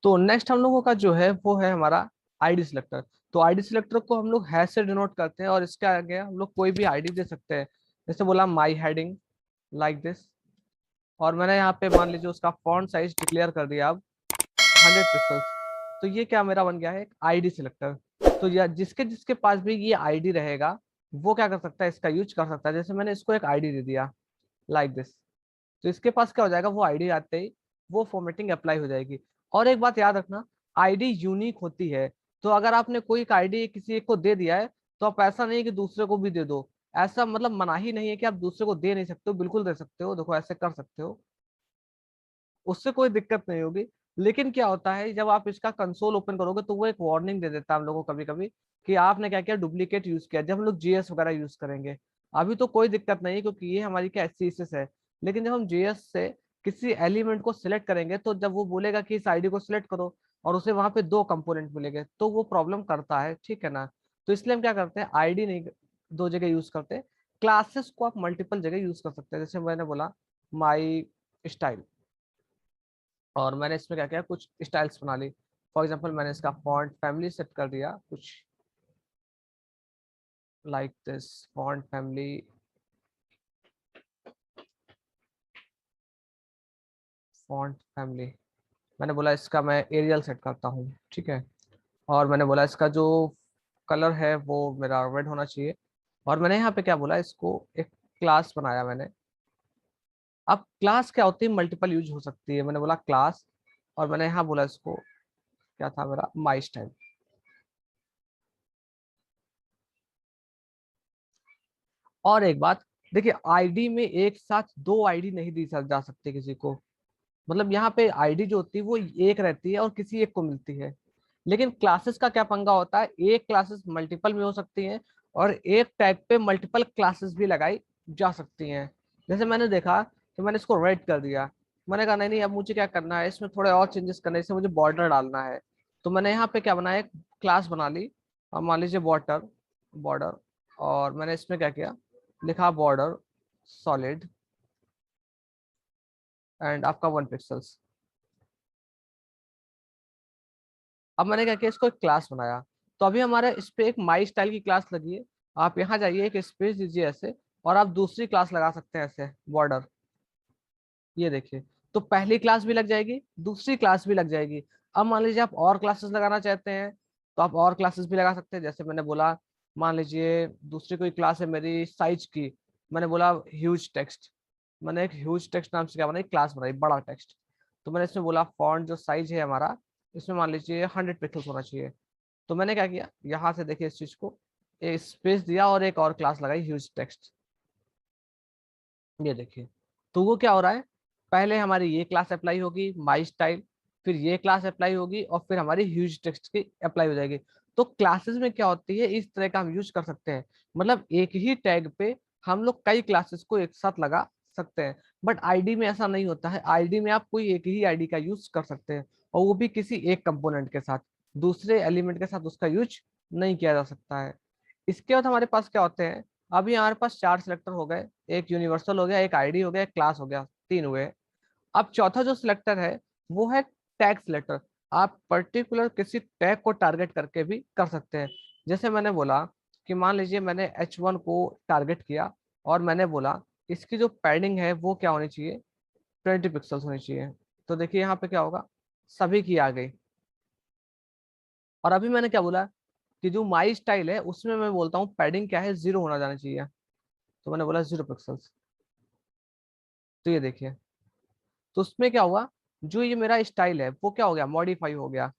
तो नेक्स्ट हम लोगों का जो है वो है हमारा आईडी सिलेक्टर। तो आईडी सिलेक्टर को हम लोग हैश से डिनोट करते हैं और इसके आगे हम लोग कोई भी आईडी दे सकते हैं। जैसे बोला माई हेडिंग, लाइक दिस। और मैंने यहाँ पे मान लीजिए उसका फॉन्ट साइज डिक्लेयर कर दिया अब 100 पिक्सल्स। तो ये क्या मेरा बन गया है, एक आईडी सिलेक्टर। तो या जिसके जिसके पास भी ये आईडी रहेगा वो क्या कर सकता है, इसका यूज कर सकता है। जैसे मैंने इसको एक आईडी दे दिया लाइक दिस, तो इसके पास क्या हो जाएगा, वो आईडी आते ही वो फॉर्मेटिंग अप्लाई हो जाएगी। और एक बात याद रखना, आईडी यूनिक होती है। तो अगर आपने कोई एक आईडी किसी एक को दे दिया है तो आप ऐसा नहीं कि दूसरे को भी दे दो। ऐसा मतलब मनाही नहीं है कि आप दूसरे को दे नहीं सकते हो, बिल्कुल दे सकते हो। देखो ऐसे कर सकते हो, उससे कोई दिक्कत नहीं होगी। लेकिन क्या होता है, जब आप इसका कंसोल ओपन करोगे तो वो एक वार्निंग दे देता है हम लोगों को कभी कभी कि आपने क्या किया, डुप्लीकेट यूज किया, जब हम लोग जीएस वगैरह यूज करेंगे। अभी तो कोई दिक्कत नहीं क्योंकि ये हमारी क्या एचसीएस है। लेकिन जब हम जीएस से किसी एलिमेंट को सिलेक्ट करेंगे तो जब वो बोलेगा कि इस आईडी को सिलेक्ट करो और उसे वहां पे दो कंपोनेंट मिलेंगे तो वो प्रॉब्लम करता है, ठीक है ना। तो इसलिए हम क्या करते हैं, आईडी नहीं दो जगह यूज करते। क्लासेस को आप मल्टीपल जगह यूज कर सकते हैं। जैसे मैंने बोला माई स्टाइल, और मैंने इसमें क्या किया, कुछ स्टाइल्स बना ली। फॉर एग्जांपल मैंने इसका फॉन्ट फैमिली सेट कर दिया कुछ like this, font family, font family. मैंने बोला इसका मैं एरियल सेट करता हूँ, ठीक है। और मैंने बोला इसका जो कलर है वो मेरा रेड होना चाहिए। और मैंने यहाँ पे क्या बोला, इसको एक क्लास बनाया मैंने। अब क्लास क्या होती है, मल्टीपल यूज हो सकती है। मैंने बोला क्लास, और मैंने यहाँ बोला इसको क्या था मेरा, माई स्टाइल। और एक बात, देखिए आईडी में एक साथ दो आईडी नहीं दी जा सकती किसी को। मतलब यहाँ पे आईडी जो होती है वो एक रहती है और किसी एक को मिलती है। लेकिन क्लासेस का क्या पंगा होता है, एक क्लासेस मल्टीपल में हो सकती हैं और एक टैग पे मल्टीपल क्लासेस भी लगाई जा सकती हैं। जैसे मैंने देखा कि मैंने इसको रेड कर दिया, मैंने कहा नहीं नहीं अब मुझे क्या करना है, इसमें थोड़े और चेंजेस करने हैं, इसमें मुझे बॉर्डर डालना है। तो मैंने यहाँ पे क्या बनाया, एक क्लास बना ली। और मान लीजिए बॉर्डर, बॉर्डर, और मैंने इसमें क्या किया, लिखा बॉर्डर सॉलिड एंड आपका 1 पिक्सल्स। अब मैंने क्या किया, इसको एक क्लास बनाया। तो अभी हमारे इस पे एक माई स्टाइल की क्लास लगी है। आप यहाँ जाइए, एक स्पेस दीजिए ऐसे, और आप दूसरी क्लास लगा सकते हैं ऐसे बॉर्डर। ये देखिए, तो पहली क्लास भी लग जाएगी, दूसरी क्लास भी लग जाएगी। अब मान लीजिए आप और क्लासेस लगाना चाहते हैं तो आप और क्लासेस भी लगा सकते हैं। जैसे मैंने बोला, मान लीजिए दूसरी कोई क्लास है मेरी साइज की, मैंने बोला ह्यूज टेक्स्ट। मैंने एक ह्यूज टेक्स्ट नाम से क्या बनाई, क्लास बनाई, बड़ा टेक्स्ट। तो मैंने इसमें बोला फॉन्ट जो साइज है हमारा, इसमें मान लीजिए 100 पिक्सल्स होना चाहिए। तो मैंने क्या किया, यहाँ से देखिए इस चीज को एक स्पेस दिया और एक और क्लास लगाई ह्यूज टेक्स्ट। ये देखिए, तो वो क्या हो रहा है, पहले हमारी ये क्लास अप्लाई होगी माई स्टाइल, फिर ये क्लास अप्लाई होगी और फिर हमारी ह्यूज टेक्स्ट की अप्लाई हो जाएगी। तो क्लासेस में क्या होती है, इस तरह का हम यूज कर सकते हैं। मतलब एक ही टैग पे हम लोग कई क्लासेस को एक साथ लगा सकते हैं। बट आईडी में ऐसा नहीं होता है। आईडी में आप कोई एक ही आईडी का यूज कर सकते हैं, और वो भी किसी एक कंपोनेंट के साथ, दूसरे एलिमेंट के साथ उसका यूज नहीं किया जा सकता है। इसके बाद हमारे पास क्या होते हैं, अभी हमारे पास चार सिलेक्टर हो गए, एक यूनिवर्सल हो गया, एक आईडी हो गया, एक क्लास हो गया, तीन हुए। अब चौथा जो सिलेक्टर है वो है टैग सिलेक्टर। आप पर्टिकुलर किसी टैग को टारगेट करके भी कर सकते हैं। जैसे मैंने बोला कि मान लीजिए मैंने H1 को टारगेट किया और मैंने बोला इसकी जो पैडिंग है वो क्या होनी चाहिए, 20 पिक्सल्स होनी चाहिए। तो देखिए यहाँ पे क्या होगा, सभी की आ गई। और अभी मैंने क्या बोला कि जो माई स्टाइल है उसमें मैं बोलता हूँ पैडिंग क्या है, 0 होना जाना चाहिए। तो मैंने बोला 0 पिक्सल्स। तो ये देखिए, तो उसमें क्या हुआ, जो ये मेरा स्टाइल है वो क्या हो गया, मॉडिफाई हो गया।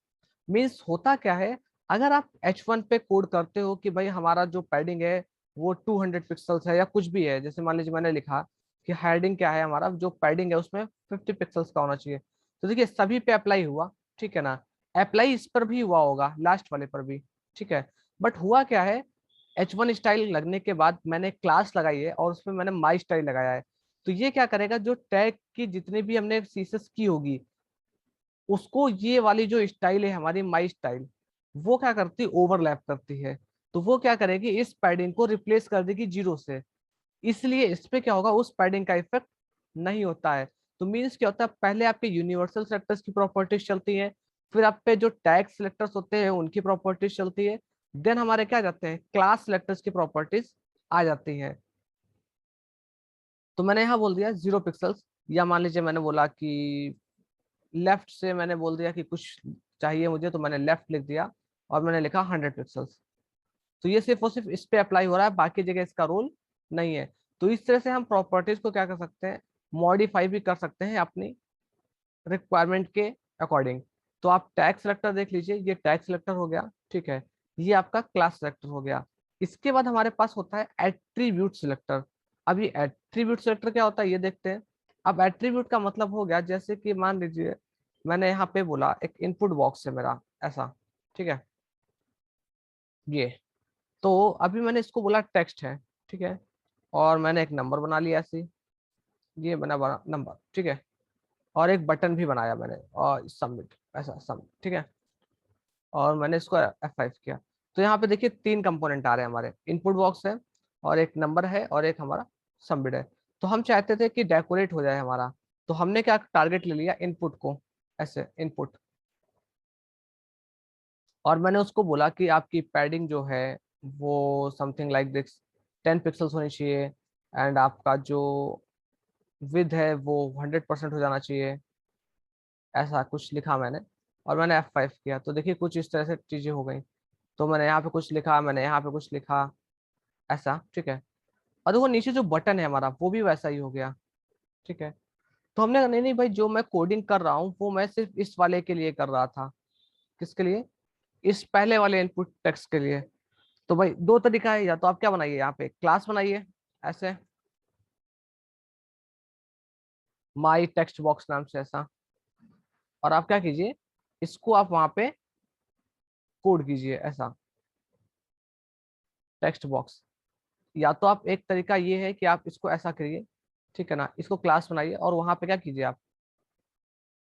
मीन्स होता क्या है, अगर आप H1 पे कोड करते हो कि भाई हमारा जो पैडिंग है वो 200 पिक्सल्स है या कुछ भी है, जैसे मान लीजिए मैंने लिखा कि हेडिंग क्या है, हमारा जो पैडिंग है उसमें 50 पिक्सल्स का होना चाहिए। तो देखिए सभी पे अप्लाई हुआ, ठीक है ना। अप्लाई इस पर भी हुआ होगा, लास्ट वाले पर भी, ठीक है। बट हुआ क्या है, H1 स्टाइल लगने के बाद मैंने क्लास लगाई है और उसमें मैंने माई स्टाइल लगाया है। तो ये क्या करेगा, जो टैग की जितनी भी हमने सीसेस की होगी उसको ये वाली जो स्टाइल है हमारी माई स्टाइल, वो क्या करती है, ओवरलैप करती है। तो वो क्या करेगी, इस पैडिंग को रिप्लेस कर देगी 0 से। इसलिए इस पे क्या होगा, उस पैडिंग का इफेक्ट नहीं होता है। तो मीन्स क्या होता है, पहले आपके यूनिवर्सल सेक्टर्स की प्रॉपर्टीज चलती हैं, फिर आप पे जो टैग सिलेक्टर्स होते हैं उनकी प्रॉपर्टीज चलती है, देन हमारे क्या जाते हैं क्लास सिलेक्टर्स की प्रॉपर्टीज आ जाती है। तो मैंने यहाँ बोल दिया 0 पिक्सल्स, या मान लीजिए मैंने बोला कि लेफ्ट से मैंने बोल दिया कि कुछ चाहिए मुझे, तो मैंने लेफ्ट लिख दिया और मैंने लिखा 100 पिक्सल्स। तो ये सिर्फ और सिर्फ इस पे अप्लाई हो रहा है, बाकी जगह इसका रूल नहीं है। तो इस तरह से हम प्रॉपर्टीज को क्या कर सकते हैं, मॉडिफाई भी कर सकते हैं अपनी रिक्वायरमेंट के अकॉर्डिंग। तो आप टैग सेलेक्टर देख लीजिए, ये टैग सेलेक्टर हो गया, ठीक है, ये आपका क्लास सेलेक्टर हो गया। इसके बाद हमारे पास होता है एट्रीब्यूट सिलेक्टर। अब ये एट्रीब्यूट सिलेक्टर क्या होता है ये देखते हैं। अब एट्रीब्यूट का मतलब हो गया, जैसे कि मान लीजिए मैंने यहाँ पे बोला एक इनपुट बॉक्स है मेरा ऐसा, ठीक है, ये, तो अभी मैंने इसको बोला टेक्स्ट है, ठीक है, और मैंने एक नंबर बना लिया ऐसे, ये बना नंबर, ठीक है, और एक बटन भी बनाया मैंने और सबमिट, ऐसा सबमिट, ठीक है, और मैंने इसको F5 किया। तो यहाँ पे देखिए 3 कंपोनेंट आ रहे हैं हमारे, इनपुट बॉक्स है और एक नंबर है और एक हमारा सबमिट है। तो हम चाहते थे कि डेकोरेट हो जाए हमारा, तो हमने क्या टारगेट ले लिया इनपुट को, ऐसे इनपुट, और मैंने उसको बोला कि आपकी पैडिंग जो है वो समथिंग लाइक दिस 10 पिक्सल्स होनी चाहिए, एंड आपका जो विद है वो 100% हो जाना चाहिए, ऐसा कुछ लिखा मैंने, और मैंने F5 किया। तो देखिए कुछ इस तरह से चीजें हो गई। तो मैंने यहाँ पे कुछ लिखा, मैंने यहाँ पे कुछ लिखा, ऐसा, ठीक है, और देखो नीचे जो बटन है हमारा वो भी वैसा ही हो गया, ठीक है। तो हमने कहा नहीं नहीं भाई, जो मैं कोडिंग कर रहा हूँ वो मैं सिर्फ इस वाले के लिए कर रहा था, किसके लिए, इस पहले वाले इनपुट टेक्स्ट के लिए। तो भाई दो तरीका है, या तो आप क्या बनाइए यहाँ पे क्लास बनाइए ऐसे, माई टेक्स्ट बॉक्स नाम से ऐसा, और आप क्या कीजिए, इसको आप वहां पे कोड कीजिए ऐसा, टेक्स्ट बॉक्स। या तो आप एक तरीका ये है कि आप इसको ऐसा करिए, ठीक है ना, इसको क्लास बनाइए और वहां पे क्या कीजिए आप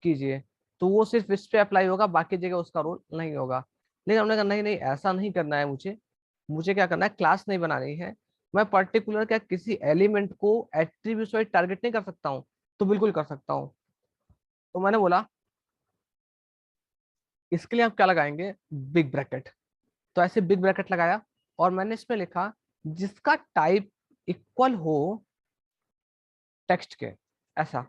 कीजिए, तो वो सिर्फ इस पे अप्लाई होगा, बाकी जगह उसका रोल नहीं होगा। लेकिन हमने कहा नहीं नहीं, ऐसा नहीं करना है मुझे, मुझे क्या करना है, क्लास नहीं बनानी है, मैं पर्टिकुलर क्या किसी एलिमेंट को एट्रीब्यूट वाइज टारगेट नहीं कर सकता हूँ, तो बिल्कुल कर सकता हूँ। तो मैंने बोला इसके लिए आप क्या लगाएंगे, बिग ब्रैकेट। तो ऐसे बिग ब्रैकेट लगाया और मैंने इसमें लिखा जिसका टाइप इक्वल हो टेक्स्ट के, ऐसा।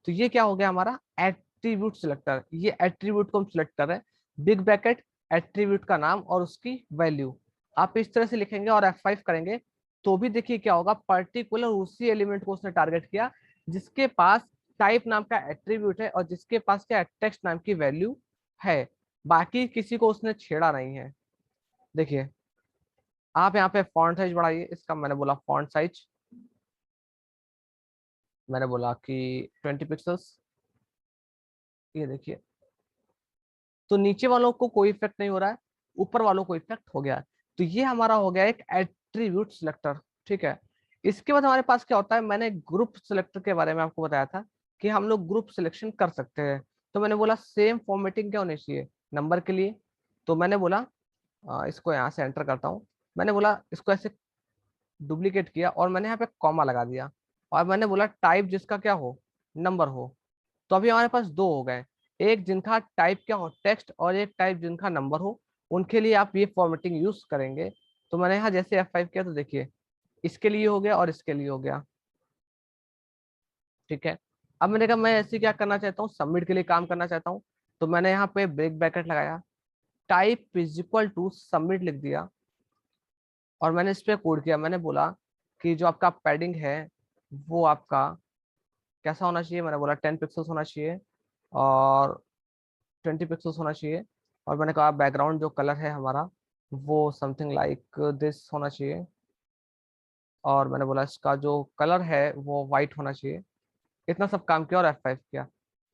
तो ये क्या हो गया हमारा एट्रीब्यूट सिलेक्टर, ये एट्रीब्यूट को हम सिलेक्ट कर रहे हैं, बिग ब्रैकेट, एट्रीब्यूट का नाम और उसकी वैल्यू। आप इस तरह से लिखेंगे और F5 करेंगे, तो भी देखिए क्या होगा, पर्टिकुलर उसी एलिमेंट को उसने टारगेट किया जिसके पास टाइप नाम का एट्रीब्यूट है और जिसके पास क्या टेक्स्ट नाम की वैल्यू है, बाकी किसी को उसने छेड़ा नहीं है। देखिए आप यहाँ पे फॉन्ट साइज बढ़ाइए इसका, मैंने बोला फॉन्ट साइज, मैंने बोला कि 20 पिक्सल्स, ये देखिए। तो नीचे वालों को कोई इफेक्ट नहीं हो रहा है, ऊपर वालों को इफेक्ट हो गया है। तो ये हमारा हो गया एक एट्रीब्यूट सिलेक्टर, ठीक है। इसके बाद हमारे पास क्या होता है, मैंने ग्रुप सिलेक्टर के बारे में आपको बताया था कि हम लोग ग्रुप सिलेक्शन कर सकते हैं। तो मैंने बोला सेम फॉर्मेटिंग क्या होनी चाहिए नंबर के लिए। तो मैंने बोला इसको यहाँ से एंटर करता हूँ, मैंने बोला इसको ऐसे डुप्लीकेट किया और मैंने यहाँ पे कॉमा लगा दिया, और मैंने बोला टाइप जिसका क्या हो, नंबर हो। तो अभी हमारे पास दो हो गए, एक जिनका टाइप क्या हो टेक्स्ट और एक टाइप जिनका नंबर हो, उनके लिए आप ये फॉर्मेटिंग यूज करेंगे। तो मैंने यहाँ जैसे F5 किया तो देखिए इसके लिए हो गया और इसके लिए हो गया, ठीक है। अब मैंने कहा मैं ऐसे क्या करना चाहता हूँ, सबमिट के लिए काम करना चाहता हूँ, तो मैंने यहाँ पे ब्रेक ब्रैकेट लगाया, type is equal to submit लिख दिया, और मैंने इस पे कोड किया, मैंने बोला कि जो आपका पैडिंग है वो आपका कैसा होना चाहिए, मैंने बोला 10 पिक्सल्स होना चाहिए और 20 पिक्सल्स होना चाहिए, और मैंने कहा बैकग्राउंड जो कलर है हमारा वो समथिंग लाइक दिस होना चाहिए, और मैंने बोला इसका जो कलर है वो वाइट होना चाहिए। इतना सब काम किया और F5 किया।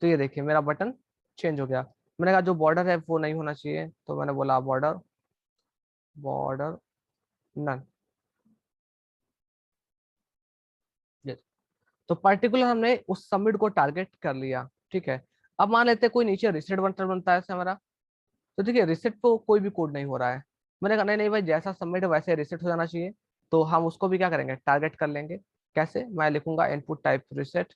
तो ये देखिए मेरा बटन चेंज हो गया। मैंने कहा जो बॉर्डर है वो नहीं होना चाहिए, तो मैंने बोला बॉर्डर, बॉर्डर नन। तो पर्टिकुलर हमने उस सबमिट को टारगेट कर लिया, ठीक है। अब मान लेते हैं कोई नीचे रिसेट बटन बनता है ऐसे हमारा, तो देखिए रिसेट तो कोई भी कोड नहीं हो रहा है। मैंने कहा नहीं नहीं भाई, जैसा सबमिट है वैसे रिसेट हो जाना चाहिए, तो हम उसको भी क्या करेंगे टारगेट कर लेंगे। कैसे, मैं लिखूंगा इनपुट टाइप रिसेट,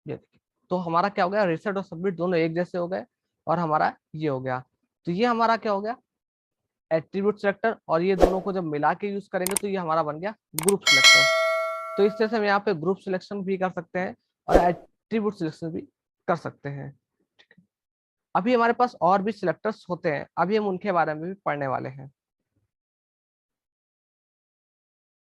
ये देखिए। तो हमारा क्या हो गया, रिसेट और सबमिट दोनों एक जैसे हो गए। और हमारा ये हो गया। तो ये हमारा क्या हो गया, एट्रीब्यूट सिलेक्टर, और ये दोनों को जब मिला के यूज करेंगे तो ये हमारा बन गया ग्रुप सिलेक्टर। तो इस तरह से हम यहाँ पे ग्रुप सिलेक्शन भी कर सकते हैं और एट्रीब्यूट सिलेक्शन भी कर सकते हैं। ठीक है, अभी हमारे पास और भी सिलेक्टर्स होते हैं, अभी हम उनके बारे में भी पढ़ने वाले हैं।